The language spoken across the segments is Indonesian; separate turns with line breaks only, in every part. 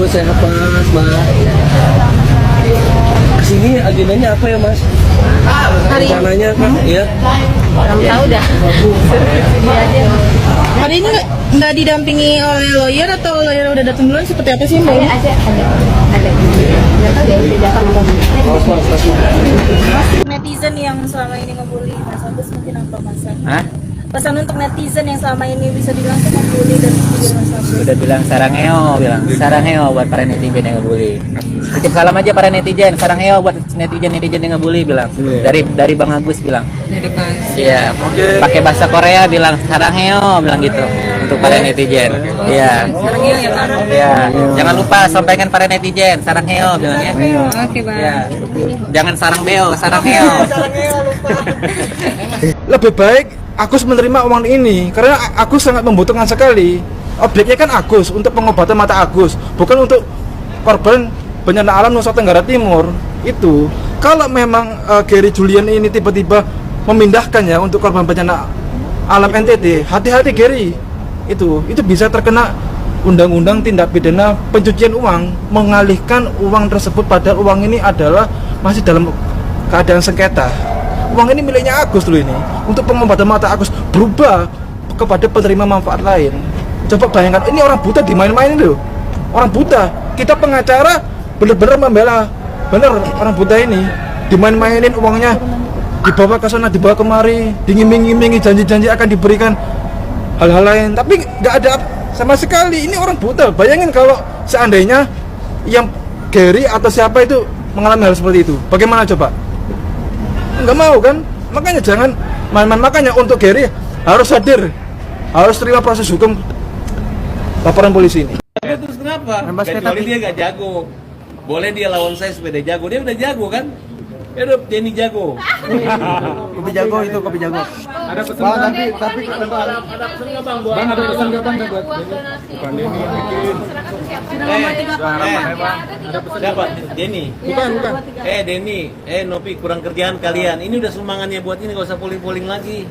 sehat Mas, Mbak. Sini agendanya apa ya Mas? Rencananya Kak, ya?
Belum tahu dah. Hari ini nggak didampingi oleh lawyer atau lawyer udah datang duluan seperti apa sih Mbak? Ada. Nggak tahu deh, tidak tahu. Netizen yang selama ini ngebully Mas Agus mungkin apa Mas?
Hah?
Pesan untuk netizen yang selama ini bisa dibilang tuh ngebully dan video Mas Agus.
Udah bilang sarangeo buat para netizen yang ngebully. Titip salam aja para netizen, sarangeo buat netizen yang ngebully bilang. Dari Bang Agus bilang. Iya. Pakai bahasa Korea bilang sarangeo bilang gitu untuk para netizen. Iya.
Sarangeo ya Kak?
Iya. Jangan lupa sampaikan para netizen, sarangeo bilangnya.
Oke Bang.
Iya. Jangan sarang beo, sarangeo.
Lebih baik Agus menerima uang ini karena Agus sangat membutuhkan sekali. Objeknya kan Agus untuk pengobatan mata Agus, bukan untuk korban bencana alam Nusa Tenggara Timur. Itu kalau memang Gary Julian ini tiba-tiba memindahkan ya untuk korban bencana alam NTT, hati-hati Gary. Itu bisa terkena undang-undang tindak pidana pencucian uang, mengalihkan uang tersebut padahal uang ini adalah masih dalam keadaan sengketa. Uang ini miliknya Agus loh ini. Untuk pengobatan mata Agus berubah kepada penerima manfaat lain. Coba bayangkan, ini orang buta dimain-mainin loh. Orang buta, kita pengacara benar-benar membela. Bener, orang buta ini dimain-mainin uangnya, dibawa ke sana, dibawa kemari, diiming-imingi janji-janji akan diberikan hal-hal lain. Tapi nggak ada sama sekali. Ini orang buta. Bayangin kalau seandainya yang Gary atau siapa itu mengalami hal seperti itu. Bagaimana coba? Nggak mau kan, makanya jangan main-main. Makanya untuk Gary harus hadir, harus terima proses hukum laporan polisi ini.
Terus kenapa? Kecuali dia gak jago, boleh dia lawan saya sepeda jago, dia udah jago kan? Ya udah Denny jago.
Kopi jago itu kopi jago.
Ada pesan
tapi
ada pesan nggak bang? Bang ada pesan nggak bang? Bukan Denny yang bikin. Ada pesan siapa? Denny. Bukan. Denny, Nopi kurang kerjaan kalian. Ini udah semangatnya buat ini, gak usah poling-poling lagi.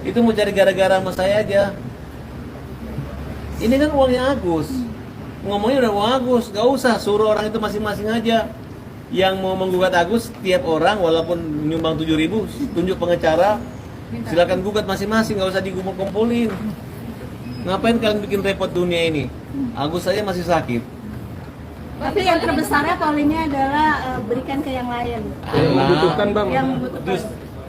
Itu mau cari gara-gara sama saya aja. Ini kan uangnya Agus. Ngomongnya udah uang Agus, gak usah suruh orang itu masing-masing aja. Yang mau menggugat Agus, tiap orang walaupun nyumbang 7.000, tunjuk pengacara, silakan gugat masing-masing, gak usah dikumpul-kumpulin. Ngapain kalian bikin repot dunia ini? Agus saja masih sakit.
Tapi yang terbesarnya polinnya adalah berikan ke yang lain.
Yang membutuhkan bang.
Yang membutuhkan.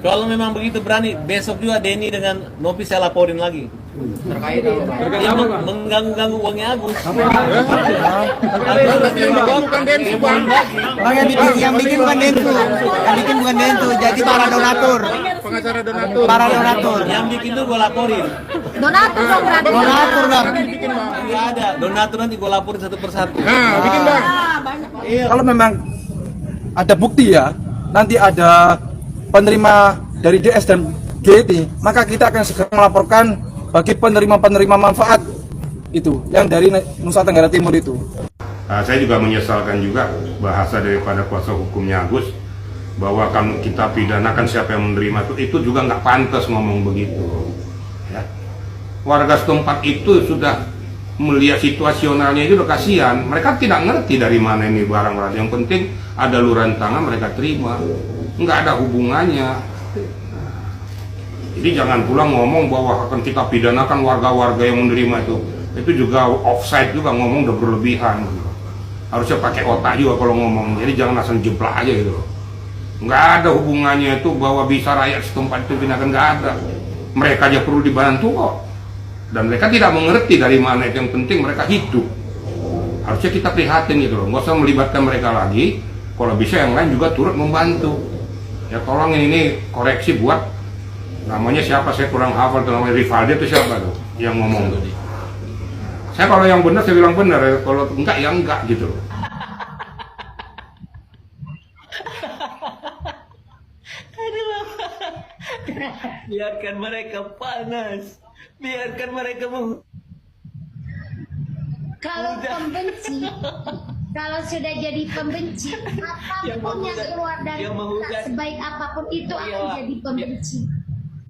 Kalau memang begitu berani, besok juga Denny dengan Nopi saya laporin lagi.
Terkait apa?
Yang mengganggu-ganggu uangnya Agus.
Bukan Densu bang. Yang bikin bukan Densu. Yang bikin bukan Densu. Jadi para donatur.
Pengacara donatur.
Para donatur.
Yang bikin tuh gue laporin.
Donatur dong berarti.
Donatur bang.
Nggak ada. Donatur nanti gue laporin satu persatu.
Nah, bikin bang. Kalau memang ada bukti ya, nanti ada penerima dari DS dan GT, maka kita akan segera melaporkan bagi penerima-penerima manfaat itu yang dari Nusa Tenggara Timur itu.
Saya juga menyesalkan juga bahasa daripada kuasa hukumnya Agus bahwa kita pidanakan siapa yang menerima itu juga nggak pantas ngomong begitu. Ya. Warga setempat itu sudah melihat situasionalnya itu udah kasihan. Mereka tidak ngerti dari mana ini barang-barang. Yang penting ada luaran tangan mereka terima. Nggak ada hubungannya. Jadi jangan pula ngomong bahwa akan kita pidanakan warga-warga yang menerima itu. Itu juga offside juga, ngomong udah berlebihan. Harusnya pakai otak juga kalau ngomong. Jadi jangan asal jeplak aja gitu. Nggak ada hubungannya itu bahwa bisa rakyat setempat itu pindahkan, nggak ada. Mereka aja perlu dibantu kok. Dan mereka tidak mengerti dari mana itu. Yang penting mereka hidup. Harusnya kita prihatin gitu loh. Nggak usah melibatkan mereka lagi. Kalau bisa yang lain juga turut membantu. Ya tolong ini koreksi buat namanya siapa, saya kurang hafal tuh, namanya Rivaldi itu siapa tuh yang ngomong tuh. Saya kalau yang benar saya bilang benar, kalau enggak ya enggak gitu loh.
Biarkan mereka panas, biarkan mereka
kalau pembenci, kalau sudah jadi pembenci, apapun yang keluar dari kita, sebaik apapun itu akan jadi pembenci.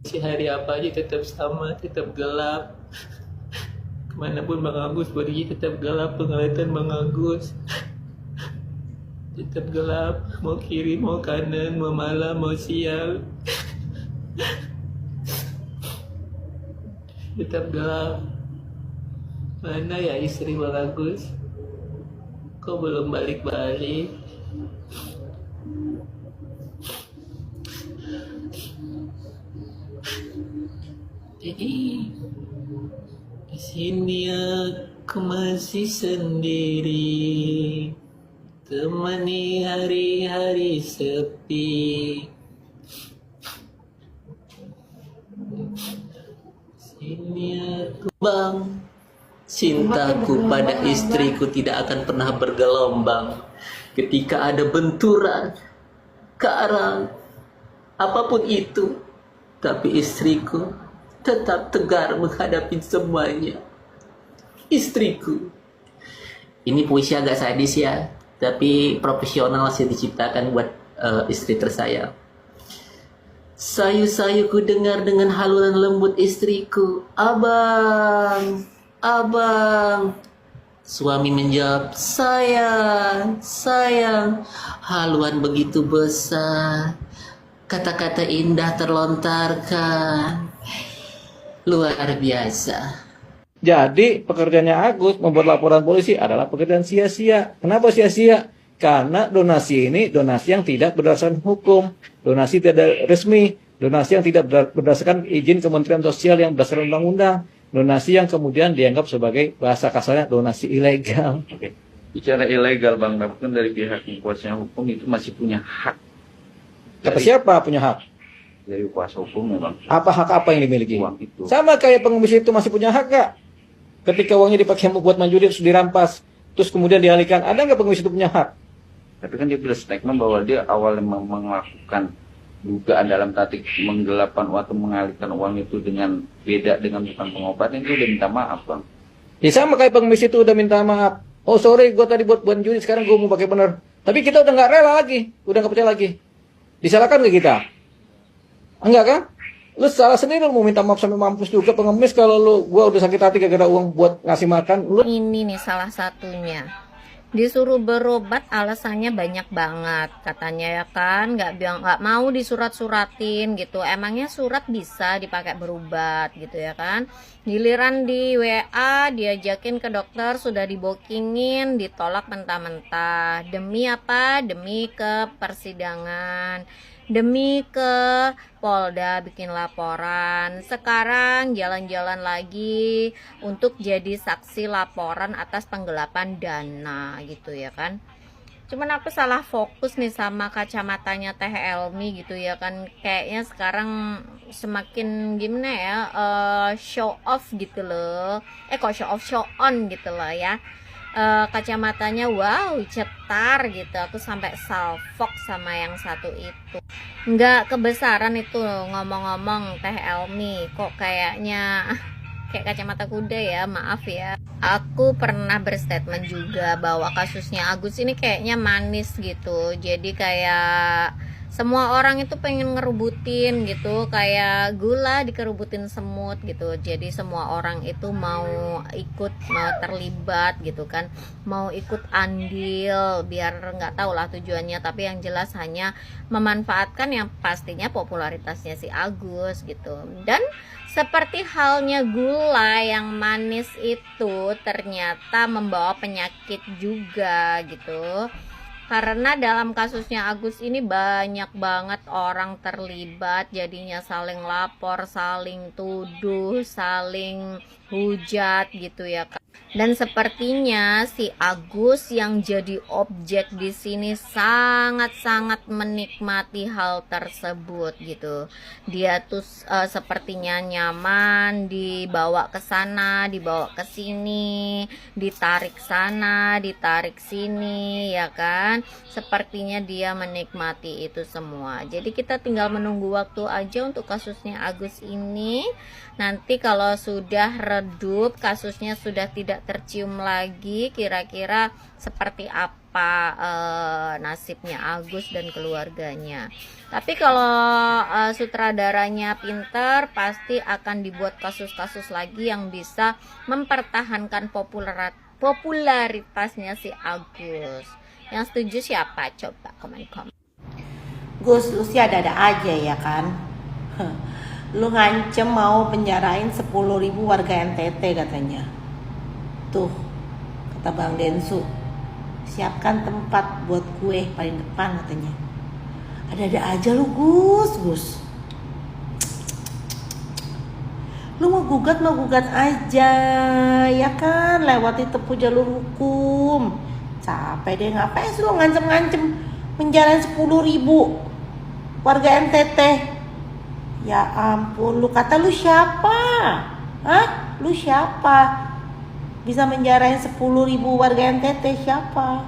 Si hari apa aja tetap sama, tetap gelap.
Kemanapun Bang Agus pergi tetap gelap penglihatan Bang Agus. Tetap gelap, mau kiri, mau kanan, mau malam, mau siang. Tetap gelap. Mana ya istri Bang Agus? Kok belum balik-balik? Jadi di sini aku masih sendiri, temani hari-hari sepi. Sini aku bang, cintaku pada istriku tidak akan pernah bergelombang. Ketika ada benturan, karang, apapun itu, tapi istriku tetap tegar menghadapi semuanya. Istriku. Ini puisi agak sadis ya, tapi profesional sih diciptakan buat istri tersayang. Sayu-sayu ku dengar dengan haluan lembut istriku. Abang, abang. Suami menjawab, sayang, sayang. Haluan begitu besar. Kata-kata indah terlontarkan. Luar biasa.
Jadi pekerjaannya Agus membuat laporan polisi adalah pekerjaan sia-sia. Kenapa sia-sia? Karena donasi ini donasi yang tidak berdasarkan hukum, donasi tidak resmi, donasi yang tidak berdasarkan izin Kementerian Sosial yang berdasarkan undang-undang, donasi yang kemudian dianggap sebagai bahasa kasarnya donasi ilegal.
Oke. Bicara ilegal Bang, bahkan dari pihak kuasa hukum itu masih punya hak.
Kata siapa punya hak?
Dari kuasa hukum ya Bang.
Apa hak apa yang dimiliki?
Uang itu.
Sama kayak pengemis itu masih punya hak gak? Ketika uangnya dipakai buat manjuri terus dirampas, terus kemudian dialihkan, ada nggak pengemis itu punya hak?
Tapi kan dia bilang statement bahwa dia awalnya melakukan dugaan dalam tatik menggelapkan atau mengalihkan uang itu dengan beda dengan bukan pengobatan, itu udah minta maaf Bang.
Ya sama kayak pengemis itu udah minta maaf. Oh sorry, gue tadi buat manjuri, sekarang gue mau pakai bener. Tapi kita udah nggak rela lagi, udah nggak percaya lagi. Disalahkan ke kita? Enggak kan? Lu salah sendiri, lu mau minta maaf sampai mampus juga pengemis kalau gua udah sakit hati gara-gara uang buat ngasih makan.
Ini nih salah satunya. Disuruh berobat alasannya banyak banget. Katanya ya kan nggak mau disurat-suratin gitu. Emangnya surat bisa dipakai berobat gitu ya kan? Giliran di WA diajakin ke dokter sudah dibokingin, ditolak mentah-mentah. Demi apa? Demi ke persidangan. Demi ke Polda bikin laporan. Sekarang jalan-jalan lagi untuk jadi saksi laporan atas penggelapan dana gitu ya kan. Cuman aku salah fokus nih sama kacamatanya Teh Elmi gitu ya kan. Kayaknya sekarang semakin gimana ya, show off gitu loh. Kok show on gitu loh ya. Kacamatanya wow cetar gitu, aku sampai salfok sama yang satu itu. Nggak kebesaran itu ngomong-ngomong Teh Elmi, kok kayaknya kayak kacamata kuda ya, maaf ya. Aku pernah berstatement juga bahwa kasusnya Agus ini kayaknya manis gitu, jadi kayak semua orang itu pengen ngerubutin gitu, kayak gula dikerubutin semut gitu. Jadi semua orang itu mau ikut, mau terlibat gitu kan, mau ikut andil, biar nggak tahu lah tujuannya, tapi yang jelas hanya memanfaatkan yang pastinya popularitasnya si Agus gitu. Dan seperti halnya gula yang manis itu ternyata membawa penyakit juga gitu. Karena dalam kasusnya Agus ini banyak banget orang terlibat, jadinya saling lapor, saling tuduh, saling hujat gitu ya Kak. Dan sepertinya si Agus yang jadi objek di sini sangat-sangat menikmati hal tersebut gitu. Dia tuh sepertinya nyaman, dibawa ke sana, dibawa ke sini, ditarik sana, ditarik sini ya kan. Sepertinya dia menikmati itu semua. Jadi kita tinggal menunggu waktu aja untuk kasusnya Agus ini. Nanti kalau sudah redup, kasusnya sudah tidak tercium lagi, kira-kira seperti apa apa nasibnya Agus dan keluarganya. Tapi kalau sutradaranya pinter, pasti akan dibuat kasus-kasus lagi yang bisa mempertahankan popularitasnya si Agus. Yang setuju siapa? Coba komen-komen.
Gus, lu sih ada-ada aja ya kan. Lu ngancem mau penjarain 10.000 warga NTT katanya. Tuh, kata Bang Densu, siapkan tempat buat kue paling depan katanya. Ada-ada aja lu Gus. Lu mau gugat aja ya kan, lewati tepu jalur hukum. Capek deh, ngapain sih lu ngancem-ngancem penjarain 10.000 warga NTT? Ya ampun, lu kata lu siapa? Hah? Lu siapa? Bisa menjarain 10.000 warga NTT, siapa?